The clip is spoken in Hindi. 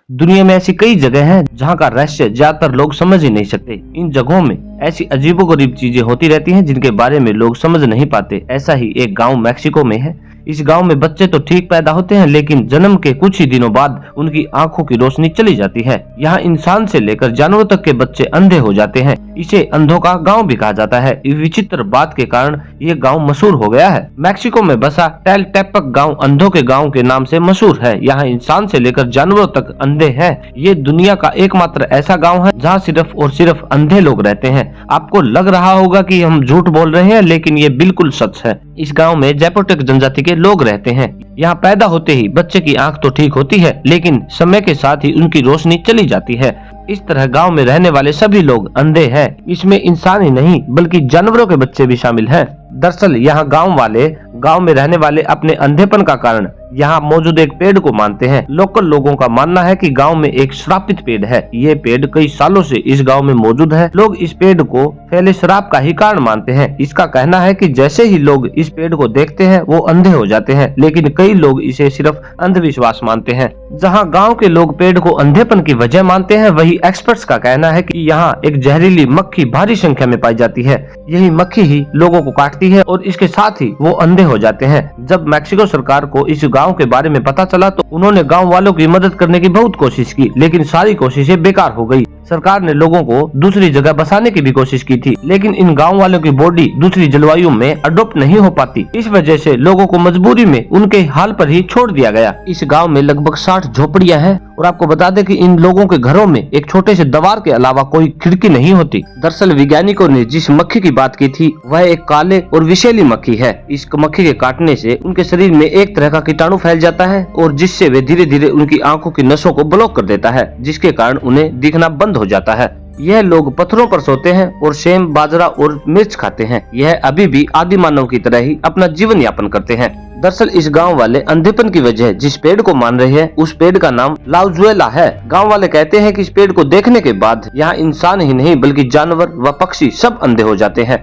दुनिया में ऐसी कई जगह हैं जहां का रहस्य ज्यादातर लोग समझ ही नहीं सकते। इन जगहों में ऐसी अजीबोगरीब चीजें होती रहती हैं जिनके बारे में लोग समझ नहीं पाते। ऐसा ही एक गांव मैक्सिको में है। इस गांव में बच्चे तो ठीक पैदा होते हैं, लेकिन जन्म के कुछ ही दिनों बाद उनकी आंखों की रोशनी चली जाती है। यहाँ इंसान से लेकर जानवरों तक के बच्चे अंधे हो जाते हैं। इसे अंधों का गांव भी कहा जाता है। इस विचित्र बात के कारण ये गांव मशहूर हो गया है। मैक्सिको में बसा टेलटेपक गांव अंधों के गांव के नाम से मशहूर है। यहाँ इंसान से लेकर जानवरों तक अंधे हैं। ये दुनिया का एकमात्र ऐसा गांव है जहाँ सिर्फ और सिर्फ अंधे लोग रहते हैं। आपको लग रहा होगा कि हम झूठ बोल रहे हैं, लेकिन ये बिल्कुल सच है। इस गांव में जैपोटेक जनजाति के लोग रहते हैं। यहाँ पैदा होते ही बच्चे की आंख तो ठीक होती है, लेकिन समय के साथ ही उनकी रोशनी चली जाती है। इस तरह गांव में रहने वाले सभी लोग अंधे हैं। इसमें इंसान ही नहीं बल्कि जानवरों के बच्चे भी शामिल हैं। दरअसल यहाँ गांव में रहने वाले अपने अंधेपन का कारण यहाँ मौजूद एक पेड़ को मानते हैं। लोकल लोगों का मानना है कि गांव में एक श्रापित पेड़ है। ये पेड़ कई सालों से इस गांव में मौजूद है। लोग इस पेड़ को फैले श्राप का ही कारण मानते हैं। इसका कहना है कि जैसे ही लोग इस पेड़ को देखते हैं वो अंधे हो जाते हैं, लेकिन कई लोग इसे सिर्फ अंधविश्वास मानते हैं। जहाँ गाँव के लोग पेड़ को अंधेपन की वजह मानते हैं, वही एक्सपर्ट्स का कहना है कि यहाँ एक जहरीली मक्खी भारी संख्या में पाई जाती है। यही मक्खी ही लोगों को काटती है और इसके साथ ही वो अंधे हो जाते हैं। जब मैक्सिको सरकार को इस गांव के बारे में पता चला तो उन्होंने गांव वालों की मदद करने की बहुत कोशिश की, लेकिन सारी कोशिशें बेकार हो गई। सरकार ने लोगों को दूसरी जगह बसाने की भी कोशिश की थी, लेकिन इन गांव वालों की बॉडी दूसरी जलवायु में अडॉप्ट नहीं हो पाती। इस वजह से लोगों को मजबूरी में उनके हाल पर ही छोड़ दिया गया। इस गांव में लगभग 60 झोपड़ियां हैं और आपको बता दें कि इन लोगों के घरों में एक छोटे से दीवार के अलावा कोई खिड़की नहीं होती। दरअसल वैज्ञानिकों ने जिस मक्खी की बात की थी वह एक काले और विषैली मक्खी है। इस मक्खी के काटने से उनके शरीर में एक तरह का कीटाणु फैल जाता है और जिससे वे धीरे धीरे उनकी आंखों की नसों को ब्लॉक कर देता है, जिसके कारण उन्हें दिखना बंद हो जाता है। यह लोग पत्थरों पर सोते हैं और सेम, बाजरा और मिर्च खाते हैं। यह अभी भी आदि मानव की तरह ही अपना जीवन यापन करते हैं। दरअसल इस गांव वाले अंधेपन की वजह जिस पेड़ को मान रहे हैं उस पेड़ का नाम लाउजुएला है। गांव वाले कहते हैं कि इस पेड़ को देखने के बाद यहाँ इंसान ही नहीं बल्कि जानवर व पक्षी सब अंधे हो जाते हैं।